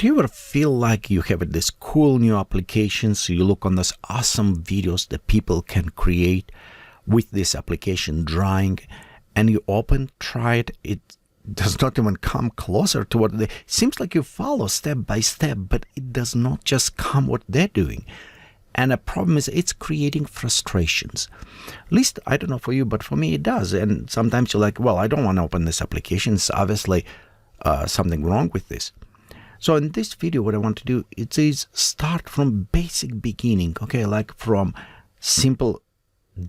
Do you ever feel like you have this cool new applications? You look on those awesome videos that people can create with this application drawing, and you try it, it does not even come closer to what they seems like you follow step by step, but it does not just come what they're doing. And the problem is it's creating frustrations. At least, I don't know for you, but for me it does. And sometimes you're like, well, I don't want to open this application. It's obviously something wrong with this. So in this video, what I want to do is start from basic beginning, okay, like from simple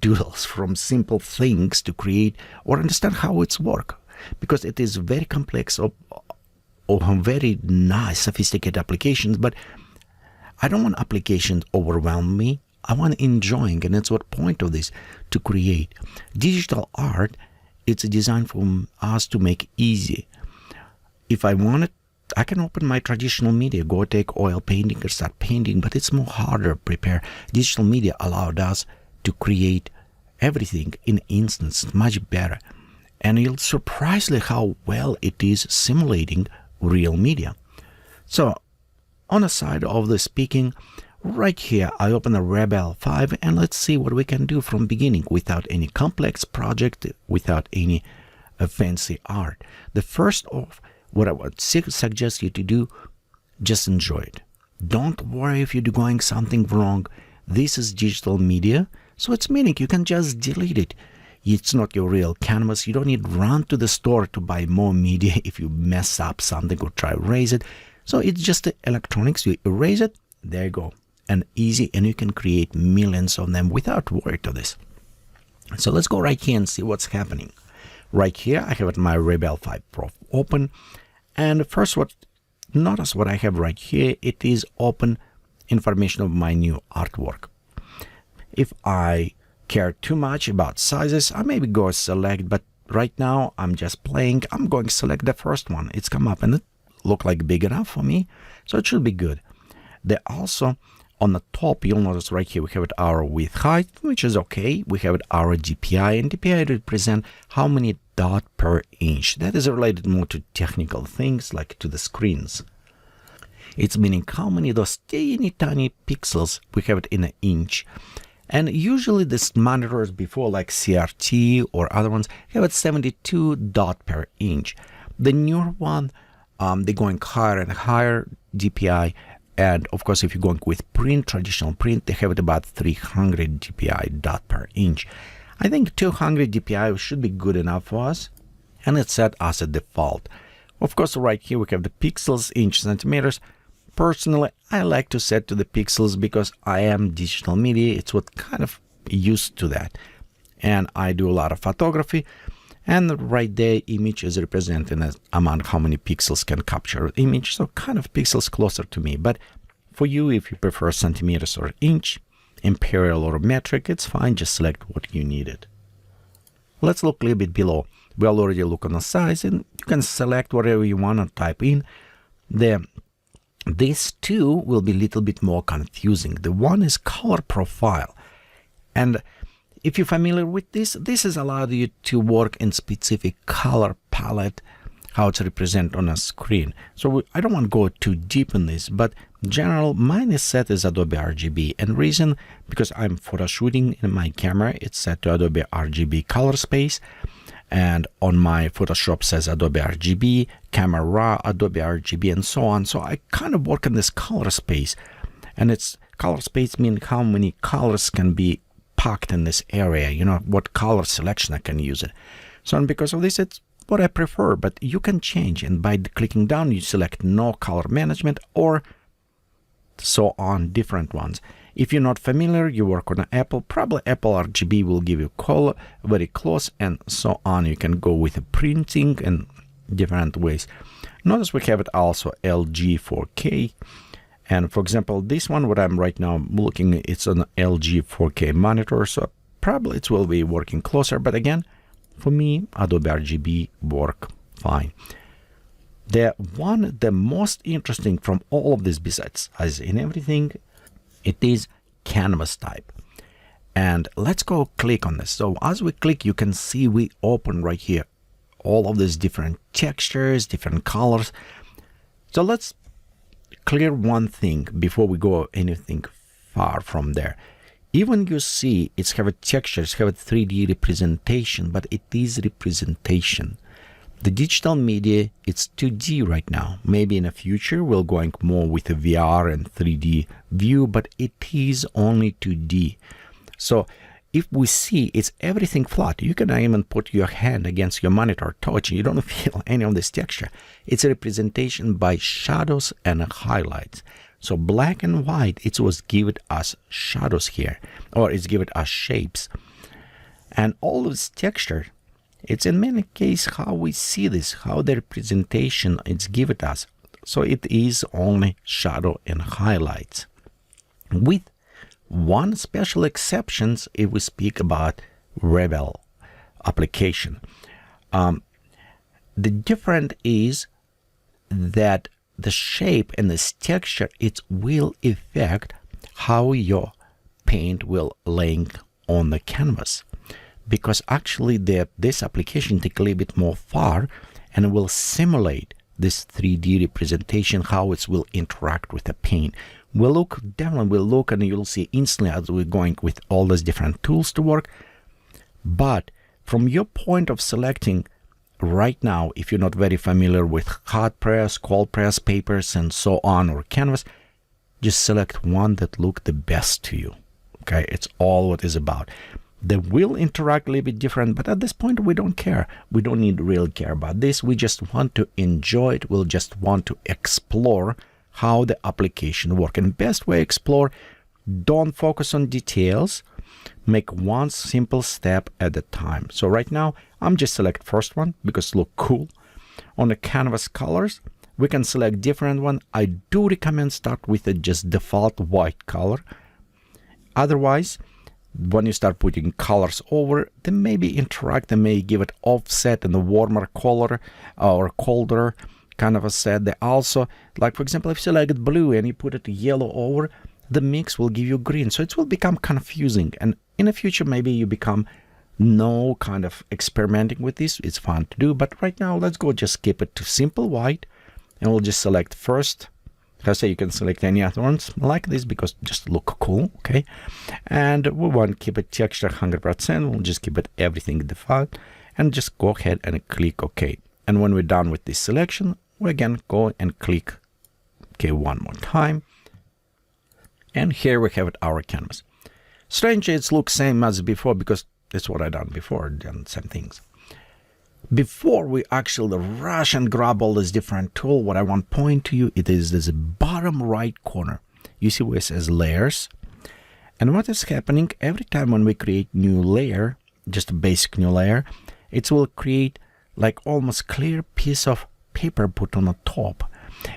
doodles, from simple things to create or understand how it's work, because it is very complex or very nice, sophisticated applications, but I don't want applications overwhelm me. I want enjoying, and that's what point of this, to create. Digital art, it's designed for us to make easy. If I want it, I can open my traditional media, go take oil painting and start painting, but it's more harder to prepare. Digital media allowed us to create everything in instance, much better. And you'll surprise you how well it is simulating real media. So on the side of the speaking, right here, I open the Rebelle 5 and let's see what we can do from beginning without any complex project, without any fancy art. The first off, what I would suggest you to do, just enjoy it. Don't worry if you're doing something wrong. This is digital media, so it's meaning you can just delete it. It's not your real canvas. You don't need to run to the store to buy more media if you mess up something or try to erase it. So it's just the electronics. You erase it, there you go. And easy, and you can create millions of them without worry to this. So let's go right here and see what's happening. Right here, I have my Rebelle 5 Pro open. And first, notice what I have right here. It is open information of my new artwork. If I care too much about sizes, I maybe go select, but right now I'm just playing. I'm going to select the first one. It's come up and it look like big enough for me, so it should be good. They also on the top, you'll notice right here we have it our width height, which is okay. We have it our DPI, and DPI represent how many dot per inch. That is related more to technical things like to the screens. It's meaning how many those teeny tiny pixels we have it in an inch. And usually this monitors before like CRT or other ones have it 72 dot per inch. The newer one, they're going higher and higher DPI. And of course, if you're going with print, traditional print, they have it about 300 DPI dot per inch. I think 200 DPI should be good enough for us, and it's set as a default. Of course, right here we have the pixels, inch, centimeters. Personally, I like to set to the pixels because I am digital media. It's what kind of used to that. And I do a lot of photography. And right there, image is representing an amount how many pixels can capture image. So kind of pixels closer to me. But for you, if you prefer centimeters or inch, imperial or metric, it's fine. Just select what you needed. Let's look a little bit below. We already look on the size, and you can select whatever you want to type in. These two will be a little bit more confusing. The one is color profile. And if you're familiar with this, this has allowed you to work in specific color palette, how it's represented on a screen. So I don't want to go too deep in this, but general, mine is set as Adobe RGB. And reason, because I'm photo shooting in my camera, it's set to Adobe RGB color space. And on my Photoshop says Adobe RGB, Camera Raw, Adobe RGB, and so on. So I kind of work in this color space. And it's color space means how many colors can be packed in this area, you know, what color selection I can use it. So and because of this, it's what I prefer, but you can change. And by clicking down, you select no color management or so on, different ones. If you're not familiar, you work on an Apple, probably Apple RGB will give you color very close and so on. You can go with a printing and different ways. Notice we have it also LG 4K. And for example, this one, what I'm right now looking, it's an LG 4K monitor. So probably it will be working closer. But again, for me, Adobe RGB work fine. The most interesting from all of this, besides as in everything, it is canvas type. And let's go click on this. So as we click, you can see we open right here all of these different textures, different colors. So let's clear one thing before we go anything far from there. Even you see it's have a texture, it's have a 3D representation, but it is representation. The digital media, it's 2D right now. Maybe in the future we're going more with a VR and 3D view, but it is only 2D. So if we see it's everything flat, you can even put your hand against your monitor, touch, you don't feel any of this texture. It's a representation by shadows and highlights. So black and white, it was given us shadows here, or it's given us shapes. And all this texture, it's in many cases how we see this, how the representation is given us. So it is only shadow and highlights. With one special exceptions if we speak about Rebelle application. The difference is that the shape and this texture, it will affect how your paint will laying on the canvas. Because actually this application take a little bit more far and will simulate this 3D representation, how it will interact with the paint. We'll look down, we'll look, and you'll see instantly as we're going with all those different tools to work. But from your point of selecting right now, if you're not very familiar with hot press, cold press papers, and so on, or canvas, just select one that look the best to you. Okay, it's all what it's about. They will interact a little bit different, but at this point we don't care. We don't need to really care about this. We just want to enjoy it. We'll just want to explore how the application works. And best way to explore, don't focus on details. Make one simple step at a time. So right now, I'm just select first one because it look cool. On the canvas colors, we can select different one. I do recommend start with a just default white color. Otherwise, when you start putting colors over, they maybe interact, they may give it offset in the warmer color or colder kind of a set. They also, like for example, if you select blue and you put it yellow over, the mix will give you green. So it will become confusing. And in the future, maybe you become no kind of experimenting with this. It's fun to do. But right now, let's go just keep it to simple white. And we'll just select first. I say you can select any other ones like this because just look cool, okay? And we want to keep it texture 100%. We'll just keep it everything default and just go ahead and click OK. And when we're done with this selection, we again go and click OK one more time. And here we have our canvas. Strangely, it looks same as before because that's what I done before, done same things. Before we actually rush and grab all this different tool, what I want to point to you, it is this bottom right corner. You see where it says layers. And what is happening every time when we create new layer, just a basic new layer, it will create like almost clear piece of paper put on the top.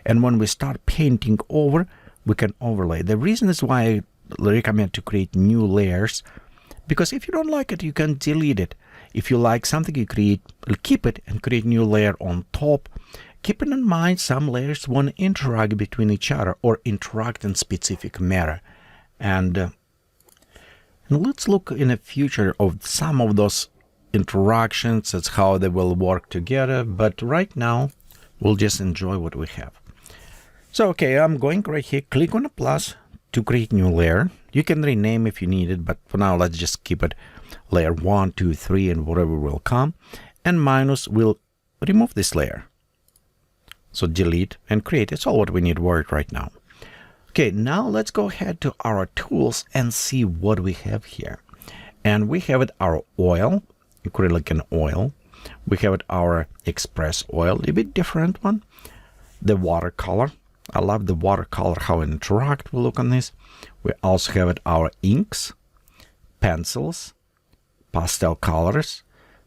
And when we start painting over, we can overlay. The reason is why I recommend to create new layers, because if you don't like it, you can delete it. If you like something, you keep it and create new layer on top. Keeping in mind some layers want to interact between each other or interact in specific manner. And let's look in the future of some of those interactions. That's how they will work together. But right now, we'll just enjoy what we have. So, okay, I'm going right here. Click on the plus to create new layer. You can rename if you need it, but for now, let's just keep it layer 1, 2, 3, and whatever will come. And minus will remove this layer. So delete and create. It's all what we need word right now. Okay, now let's go ahead to our tools and see what we have here. And we have it our oil, acrylic and oil. We have it our express oil, a bit different one. The watercolor. I love the watercolor, how it interact. We'll look on this. We also have it our inks, pencils, pastel colors,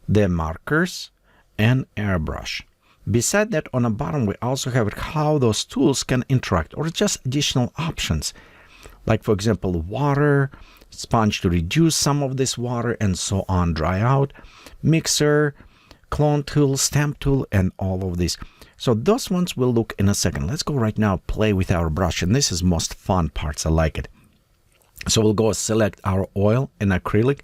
the markers, and airbrush. Beside that, on the bottom, we also have how those tools can interact, or just additional options. Like, for example, water, sponge to reduce some of this water, and so on, dry out, mixer, clone tool, stamp tool, and all of this. So those ones we'll look in a second. Let's go right now, play with our brush, and this is most fun parts. I like it. So we'll go select our oil and acrylic,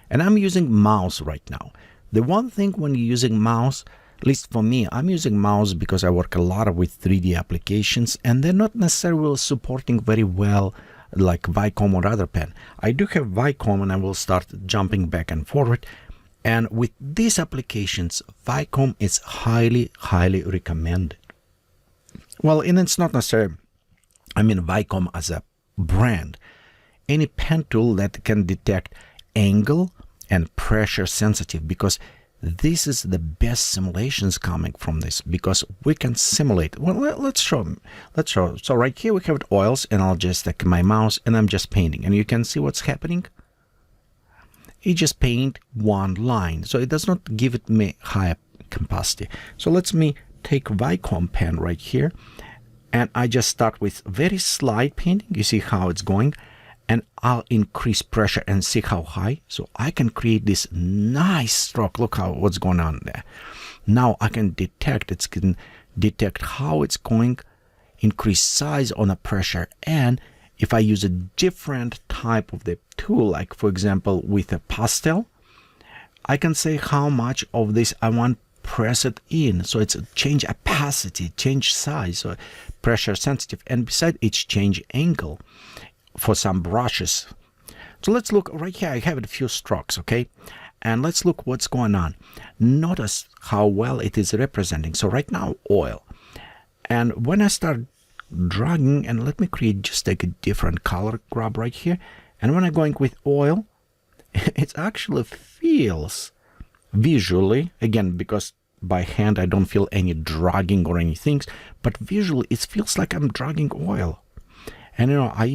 and I'm using mouse right now. The one thing when you're using mouse, At least for me, I'm using mouse because I work a lot with 3D applications, and they're not necessarily supporting very well like Wacom or other pen. I do have Wacom, and I will start jumping back and forward. And with these applications, Wacom is highly, highly recommended. Well, and it's not necessarily, I mean, Wacom as a brand. Any pen tool that can detect angle and pressure sensitive, because this is the best simulations coming from this, because we can simulate. Well, let's show. So right here we have oils, and I'll just take my mouse and I'm just painting, and you can see what's happening. It just paint one line, so it does not give it me higher capacity. So let's me take Wacom pen right here, and I just start with very slight painting. You see how it's going, and I'll increase pressure and see how high. So I can create this nice stroke. Look how what's going on there. Now I can detect, it can detect how it's going, increase size on a pressure, and if I use a different type of the tool, like for example with a pastel, I can say how much of this I want press it in. So it's change opacity, change size, so pressure sensitive, and beside it's change angle for some brushes. So let's look right here. I have a few strokes, okay? And let's look what's going on. Notice how well it is representing. So right now, oil. And when I start dragging, and let me create just like a different color grab right here, and when I'm going with oil, it actually feels visually, again, because by hand I don't feel any dragging or anything, but visually it feels like I'm dragging oil. And you know, I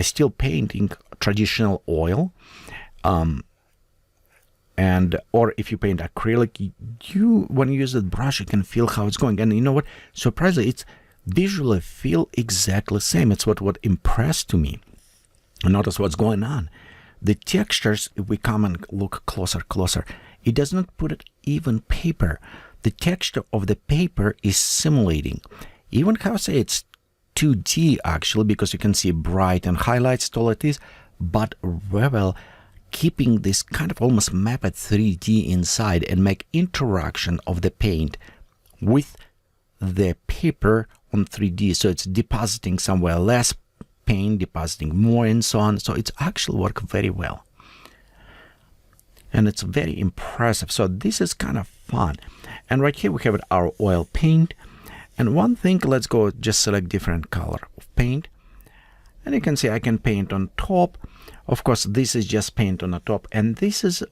still painting traditional oil, and or if you paint acrylic, when you use the brush you can feel how it's going. And you know what, surprisingly, it's visually feel exactly the same. It's what impressed to me. Notice what's going on. The textures, if we come and look closer, it does not put it even paper. The texture of the paper is simulating. Even how I say it's 2D actually, because you can see bright and highlights, all it is, but Rebelle keeping this kind of almost map at 3D inside and make interaction of the paint with the paper on 3D. So it's depositing somewhere less paint, depositing more, and so on. So it's actually work very well. And it's very impressive. So this is kind of fun. And right here we have our oil paint. And one thing, let's go just select different color of paint. And you can see I can paint on top. Of course, this is just paint on the top. And this is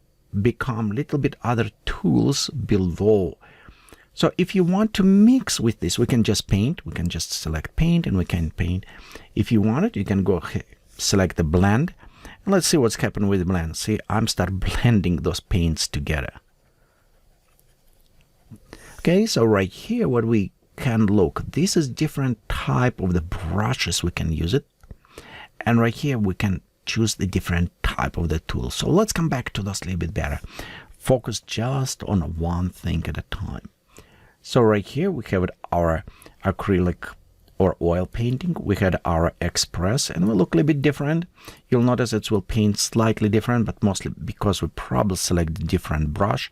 become a little bit other tools below. So if you want to mix with this, we can just paint. We can just select paint and we can paint. If you want it, you can go select the blend. And let's see what's happened with the blend. See, I'm start blending those paints together. Okay, so right here, what we can look, this is different type of the brushes we can use it. And right here, we can choose the different type of the tool. So let's come back to this a little bit better. Focus just on one thing at a time. So right here we have our acrylic or oil painting. We had our express, and will look a little bit different. You'll notice it will paint slightly different, but mostly because we probably select a different brush.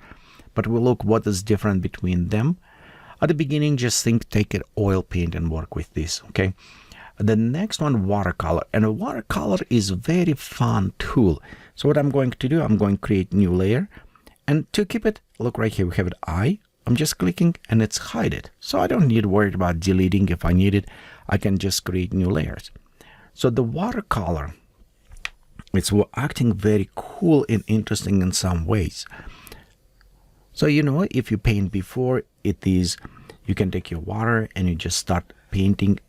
But we'll look what is different between them. At the beginning, just take an oil paint and work with this, okay? The next one, watercolor. And a watercolor is a very fun tool. So what I'm going to do, I'm going to create new layer. And to keep it, look right here, we have an eye. I'm just clicking and it's hide it. So I don't need to worry about deleting. If I need it, I can just create new layers. So the watercolor, it's acting very cool and interesting in some ways. So, you know, if you paint before, it is, you can take your water and you just start painting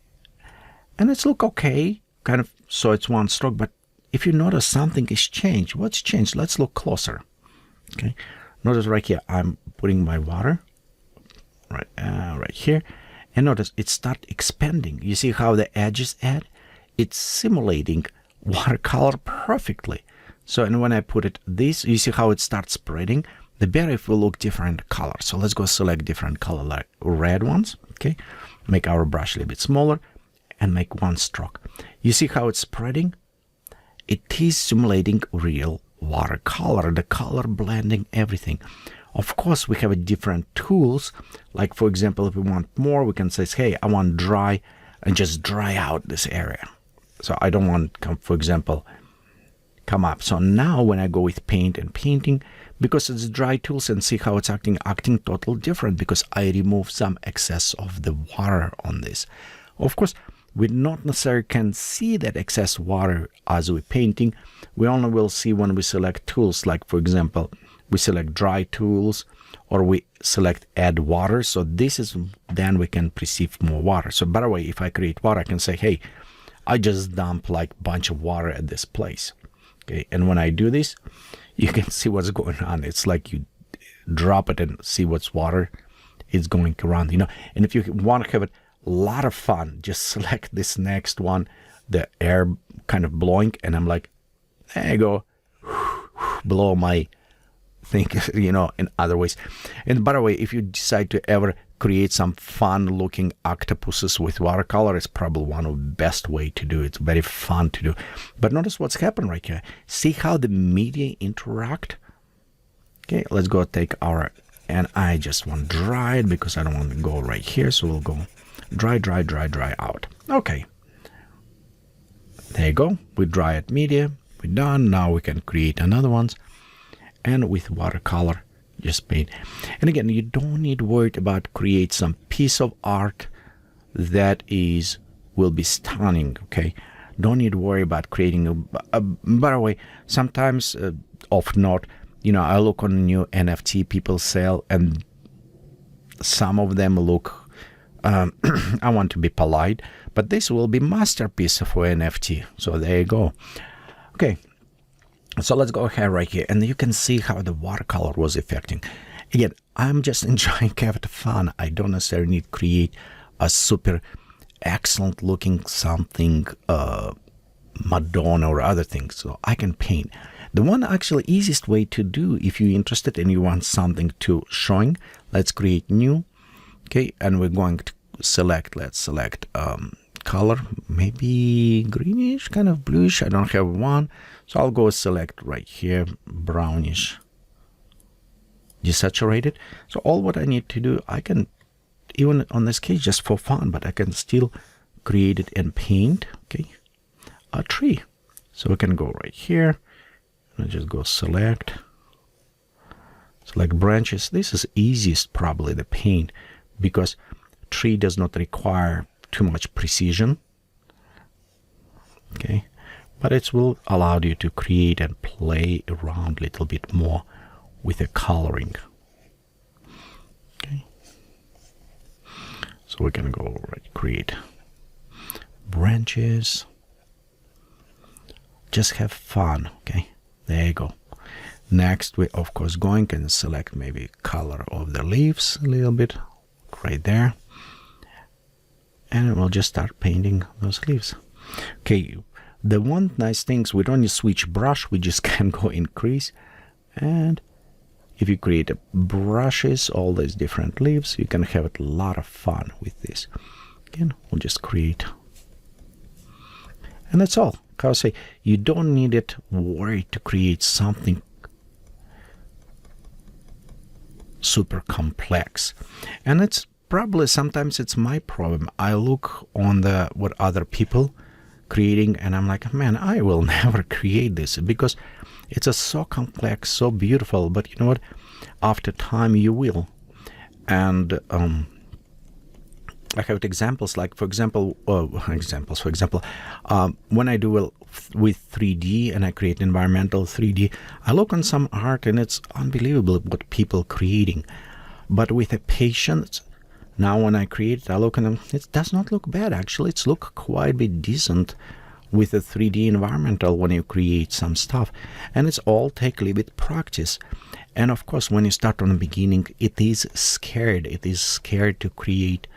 and it's look okay, kind of, so it's one stroke. But if you notice something is changed, what's changed? Let's look closer. Okay. Notice right here, I'm putting my water right here, and notice it start expanding. You see how the edges add? It's simulating watercolor perfectly. So, and when I put it this, you see how it starts spreading. The better if we look different color. So let's go select different color, like red ones. Okay, make our brush a little bit smaller and make one stroke. You see how it's spreading? It is simulating real watercolor, the color blending, everything. Of course, we have different tools. Like, for example, if we want more, we can say, hey, I want dry, and just dry out this area. So I don't want, for example, come up. So now when I go with paint and painting, because it's dry tools, and see how it's acting totally different, because I remove some excess of the water on this. Of course, we not necessarily can see that excess water as we're painting. We only will see when we select tools, like, for example, we select dry tools, or we select add water. So this is, then we can perceive more water. So by the way, if I create water, I can say, hey, I just dump like a bunch of water at this place. Okay, and when I do this, you can see what's going on. It's like you drop it and see what's water. It's going around, you know. And if you want to have a lot of fun, just select this next one, the air kind of blowing, and I'm like, there you go, blow my thing, you know, in other ways. And by the way, if you decide to ever create some fun looking octopuses with watercolor, it's probably one of the best way to do it. It's very fun to do. But notice what's happened right here. See how the media interact? Okay, let's go take our, and I just want to dry it because I don't want to go right here. So we'll go dry, dry, dry, dry out. Okay. There you go. We dry it media. We're done. Now we can create another ones. And with watercolor, just paint. And again, you don't need worried about create some piece of art that will be stunning. Okay, don't need to worry about creating by the way, sometimes often not, you know, I look on new NFT people sell, and some of them look I want to be polite, but this will be masterpiece for NFT. So there you go. Okay, so let's go ahead right here, and you can see how the watercolor was affecting. Again, I'm just enjoying having fun. I don't necessarily need to create a super excellent looking something, Madonna or other things. So I can paint. The one actually easiest way to do, if you're interested and you want something to showing, let's create new. Okay, and we're going to select, let's select color, maybe greenish, kind of bluish. I don't have one, so I'll go select right here, brownish, desaturated. So all what I need to do, I can, even on this case, just for fun, but I can still create it and paint, okay, a tree. So we can go right here, and just go select branches. This is easiest probably the paint, because tree does not require too much precision, okay, but it will allow you to create and play around a little bit more with the coloring. Okay, so we can go right, create branches, just have fun. Okay, there you go. Next, we of course going and select maybe color of the leaves a little bit right there, and we'll just start painting those leaves. Okay, the one nice thing is we don't need to switch brush, we just can go increase, and if you create brushes, all these different leaves, you can have a lot of fun with this. Again, we'll just create, and that's all. How I say, you don't need it worry to create something super complex. And it's probably sometimes it's my problem. I look on the what other people creating, and I'm like, man, I will never create this because it's so complex, so beautiful. But you know what, after time you will. And I have examples, like for example, when I do with 3D and I create environmental 3D, I look on some art and it's unbelievable what people creating. But with a patience, now when I create it, I look at them, it does not look bad actually. It's look quite a bit decent with a 3D environmental when you create some stuff. And it's all take a little bit practice. And of course, when you start on the beginning, it is scared. It is scared to create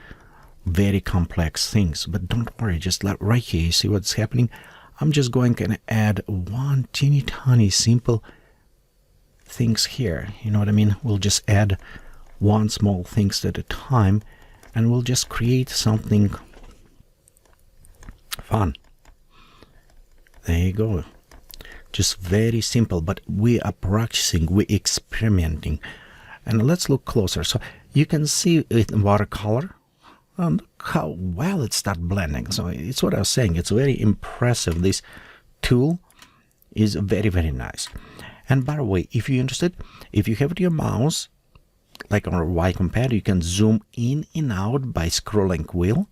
very complex things, but don't worry, just like right here, you see what's happening. I'm just going to add one teeny tiny simple things here, you know what I mean. We'll just add one small things at a time, and we'll just create something fun. There you go, just very simple, but we are practicing, we're experimenting. And let's look closer. So you can see it in watercolor. Look how well it starts blending. So it's what I was saying. It's very impressive. This tool is very, very nice. And by the way, if you're interested, if you have your mouse, like on a Wacom pad, you can zoom in and out by scrolling wheel.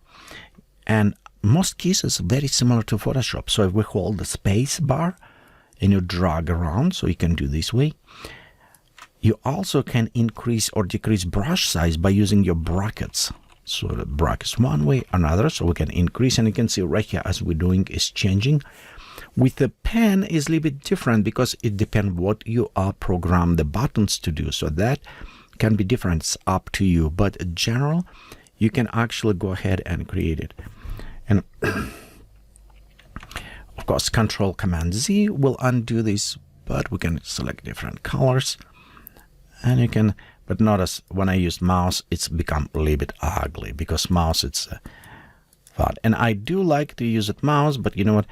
And most cases very similar to Photoshop. So if we hold the space bar and you drag around, so you can do this way. You also can increase or decrease brush size by using your brackets. So the brackets one way, another, so we can increase, and you can see right here as we're doing is changing. With the pen is a little bit different because it depends what you are programmed the buttons to do. So that can be different, it's up to you. But in general, you can actually go ahead and create it. And of course, Control Command Z will undo this, but we can select different colors. And you can, but notice when I use mouse, it's become a little bit ugly because mouse, it's fun. And I do like to use it mouse, but you know what?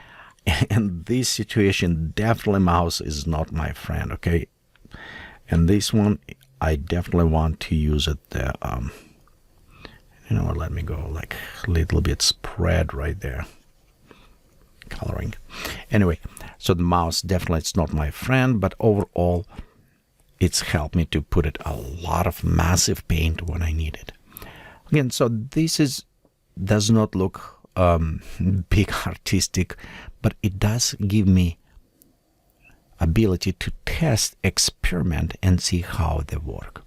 In this situation, definitely mouse is not my friend, okay? And this one, I definitely want to use it there. You know what, let me go like a little bit spread right there. Coloring. Anyway, so the mouse, definitely it's not my friend, but overall, it's helped me to put it a lot of massive paint when I need it. Again, so this does not look big artistic, but it does give me ability to test, experiment, and see how they work.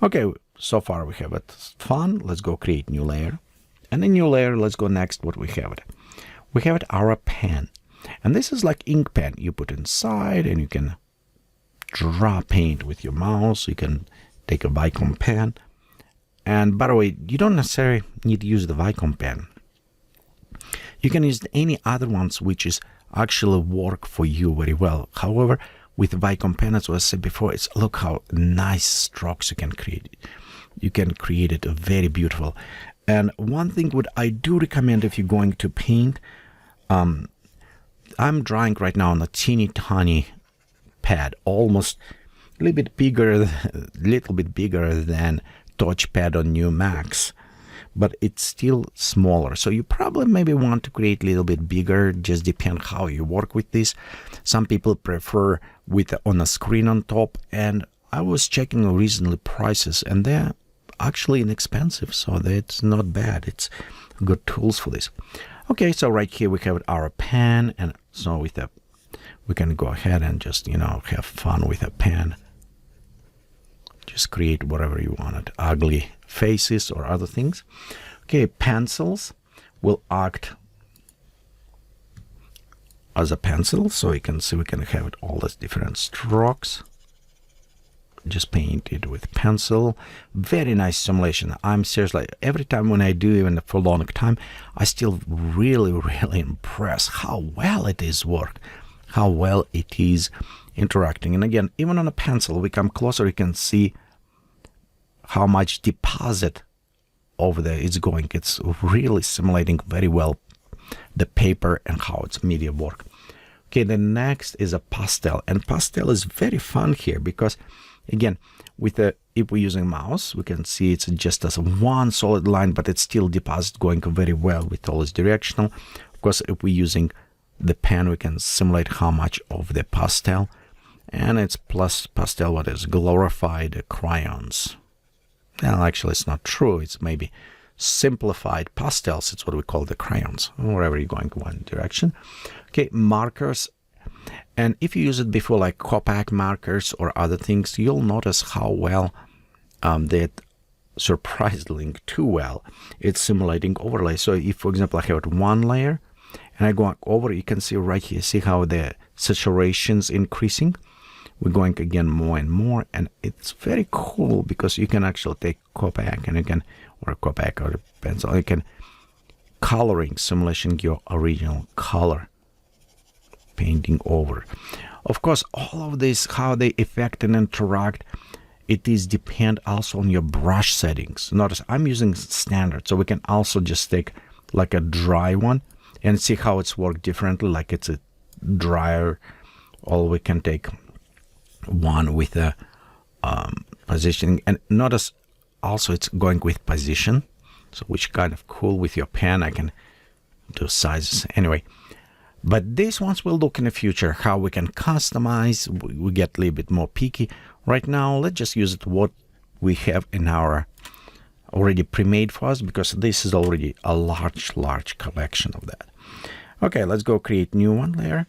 Okay, so far we have it fun. Let's go create new layer. And a new layer, let's go next what we have it. We have it our pen. And this is like ink pen. You put inside and you can draw paint with your mouse. You can take a Wacom pen. And by the way, you don't necessarily need to use the Wacom pen. You can use any other ones which is actually work for you very well. However, with Wacom pen, as I said before, it's look how nice strokes you can create. You can create it very beautiful. And one thing what I do recommend if you're going to paint, I'm drawing right now on a teeny tiny pad, almost a little bit bigger than touchpad on new Macs, but it's still smaller. So you probably maybe want to create a little bit bigger, just depend how you work with this. Some people prefer with on a screen on top, and I was checking recently prices, and they're actually inexpensive, so that's not bad. It's good tools for this. Okay, so right here we have our pen, and so with the we can go ahead and just, you know, have fun with a pen. Just create whatever you wanted, ugly faces or other things. Okay, pencils will act as a pencil, so you can see we can have it all these different strokes. Just paint it with pencil. Very nice simulation. I'm seriously, every time when I do, even for a long time, I still really impressed how well it is work, how well it is interacting. And again, even on a pencil, we come closer, you can see how much deposit over there is going. It's really simulating very well the paper and how its media work. Okay, the next is a pastel, and pastel is very fun here because again, with the if we're using mouse, we can see it's just as one solid line, but it's still deposit going very well with all its directional. Of course, if we're using the pen, we can simulate how much of the pastel, and it's plus pastel what is glorified crayons. Well, actually, it's not true. It's maybe simplified pastels. It's what we call the crayons, wherever you're going one direction. Okay, markers. And if you use it before, like Copic markers or other things, you'll notice how well that surprisingly too well it's simulating overlay. So if, for example, I have it one layer and I go over, you can see right here, see how the saturation's increasing. We're going again more and more, and it's very cool because you can actually take Copic and you can, or Copic or pencil, you can coloring simulation your original color, painting over. Of course, all of this, how they affect and interact, it is depend also on your brush settings. Notice I'm using standard, so we can also just take like a dry one and see how it's worked differently, like it's a drier, or we can take one with a positioning. And notice also it's going with position, so which kind of cool. With your pen I can do sizes anyway. But these ones will look in the future how we can customize. We get a little bit more picky. Right now let's just use it what we have in our already pre-made for us, because this is already a large collection of that. Okay, let's go create new one layer,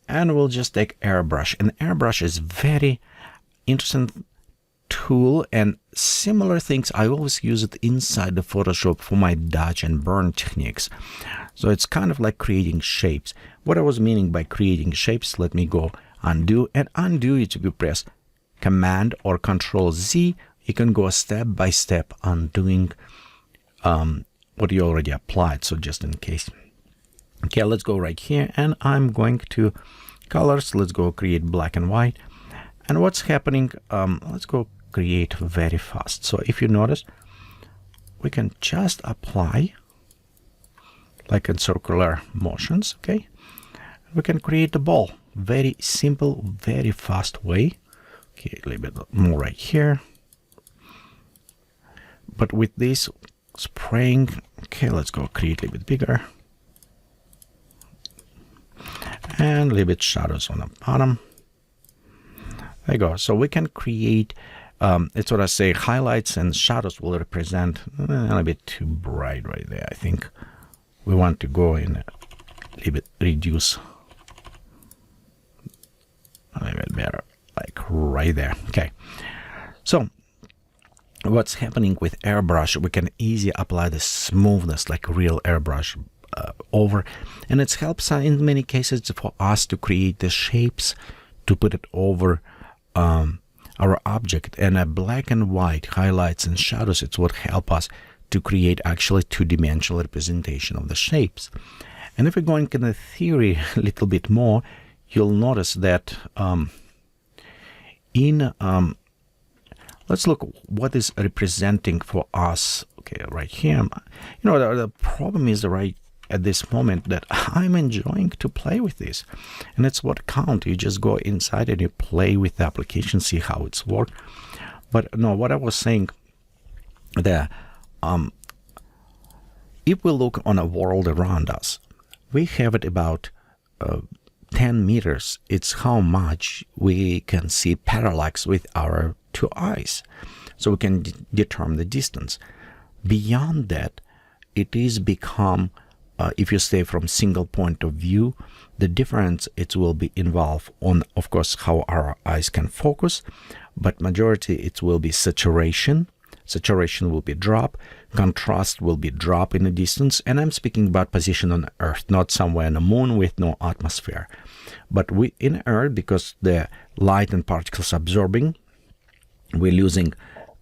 and we'll just take Airbrush. And Airbrush is very interesting tool, and similar things I always use it inside the Photoshop for my dodge and burn techniques. So it's kind of like creating shapes. What I was meaning by creating shapes, let me go undo, and undo it. If you press Command or Control Z, you can go step by step undoing what you already applied. So just in case. Okay, let's go right here, and I'm going to colors. Let's go create black and white. And what's happening, let's go create very fast. So if you notice, we can just apply like in circular motions. Okay, we can create a ball. Very simple, very fast way. Okay, a little bit more right here. But with this spraying, okay, let's go create a little bit bigger. And a little bit shadows on the bottom. There you go. So we can create, it's what I say, highlights and shadows will represent a little bit too bright right there. I think we want to go in a little bit, reduce a little bit better, like right there. Okay. So what's happening with airbrush, we can easily apply the smoothness like real airbrush over, and it helps in many cases for us to create the shapes, to put it over our object. And a black and white highlights and shadows, it's what help us to create actually two-dimensional representation of the shapes. And if we're going in the theory a little bit more, you'll notice that let's look what is representing for us. Okay, right here, you know, the problem is right at this moment that I'm enjoying to play with this, and it's what count. You just go inside and you play with the application, see how it's work. But no, what I was saying that if we look on a world around us, we have it about 10 meters. It's how much we can see parallax with our two eyes, so we can determine the distance. Beyond that, it is become if you stay from single point of view, the difference it will be involved on, of course, how our eyes can focus, but majority it will be saturation. Saturation will be drop, contrast will be drop in the distance, and I'm speaking about position on Earth, not somewhere on the moon with no atmosphere. But we in Earth, because the light and particles absorbing, we're losing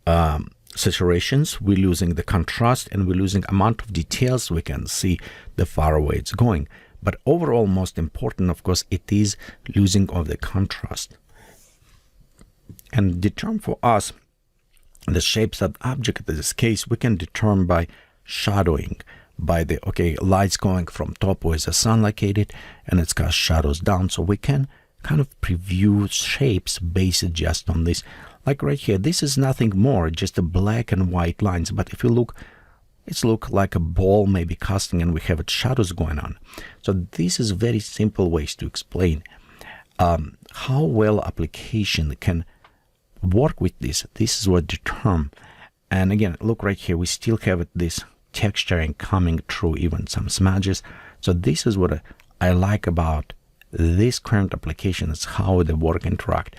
saturations, we're losing the contrast, and we're losing amount of details we can see the far away it's going. But overall, most important, of course, it is losing of the contrast. And determine for us the shapes of object, in this case, we can determine by shadowing, by the, okay, lights going from top where the sun located, and it's got shadows down, so we can kind of preview shapes based just on this. Like right here, this is nothing more, just a black and white lines. But if you look, it's look like a ball maybe casting, and we have its shadows going on. So this is very simple ways to explain how well application can work with this. This is what determine. And again, look right here, we still have this texturing coming through, even some smudges. So this is what I like about this current application, is how the work interact.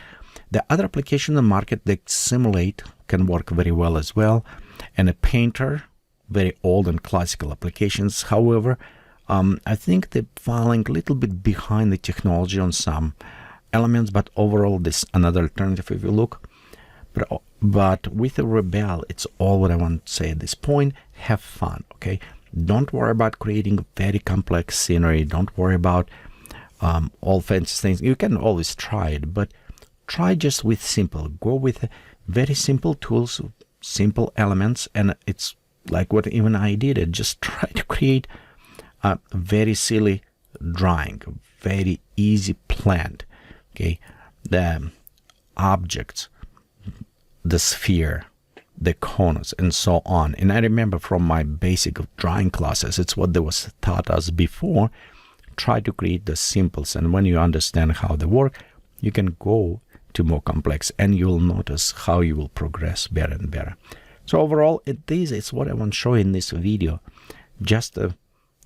The other application in the market that simulate can work very well as well, and a painter, very old and classical applications. However, I think they're falling a little bit behind the technology on some elements, but overall this another alternative if you look. But with the Rebelle, it's all what I want to say at this point. Have fun, okay? Don't worry about creating very complex scenery. Don't worry about all fancy things. You can always try it, but try just with simple. Go with very simple tools, simple elements, and it's like what even I did. Just try to create a very silly drawing, very easy plant. Okay, the objects, the sphere, the conus, and so on. And I remember from my basic drawing classes, it's what they was taught us before. Try to create the simples, and when you understand how they work, you can go to more complex, and you'll notice how you will progress better and better. So overall, it's what I want to show in this video. Just a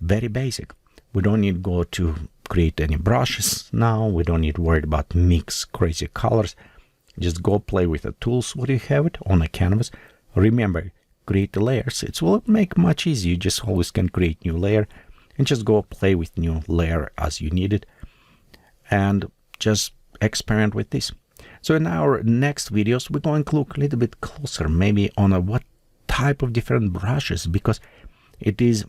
very basic. We don't need to go to create any brushes now. We don't need to worry about mix crazy colors. Just go play with the tools what you have it on a canvas. Remember, create the layers. It will make much easier. You just always can create new layer and just go play with new layer as you need it, and just experiment with this. So in our next videos, we're going to look a little bit closer, maybe on what type of different brushes, because it is,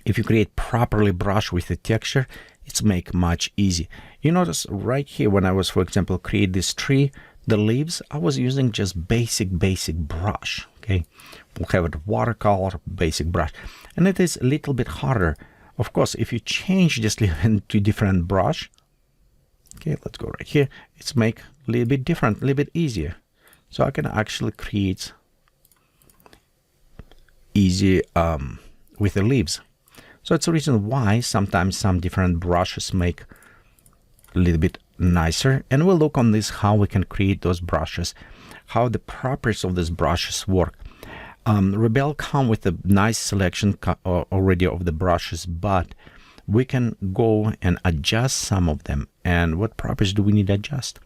if you create properly brush with the texture, it's make much easy. You notice right here when I was, for example, create this tree, the leaves, I was using just basic brush. Okay, we'll have it watercolor basic brush, and it is a little bit harder. Of course, if you change this to different brush, okay, let's go right here. It's make a little bit different, a little bit easier. So I can actually create easy with the leaves. So it's the reason why sometimes some different brushes make a little bit nicer. And we'll look on this, how we can create those brushes, how the properties of these brushes work. Rebelle come with a nice selection already of the brushes, but we can go and adjust some of them. And what properties do we need to adjust?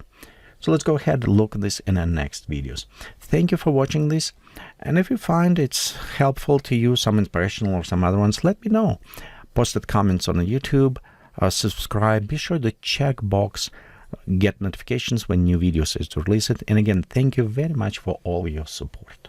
So let's go ahead and look at this in our next videos. Thank you for watching this. And if you find it's helpful to you, some inspirational or some other ones, let me know. Post comments on the YouTube, subscribe, be sure to check box, get notifications when new videos is released. And again, thank you very much for all your support.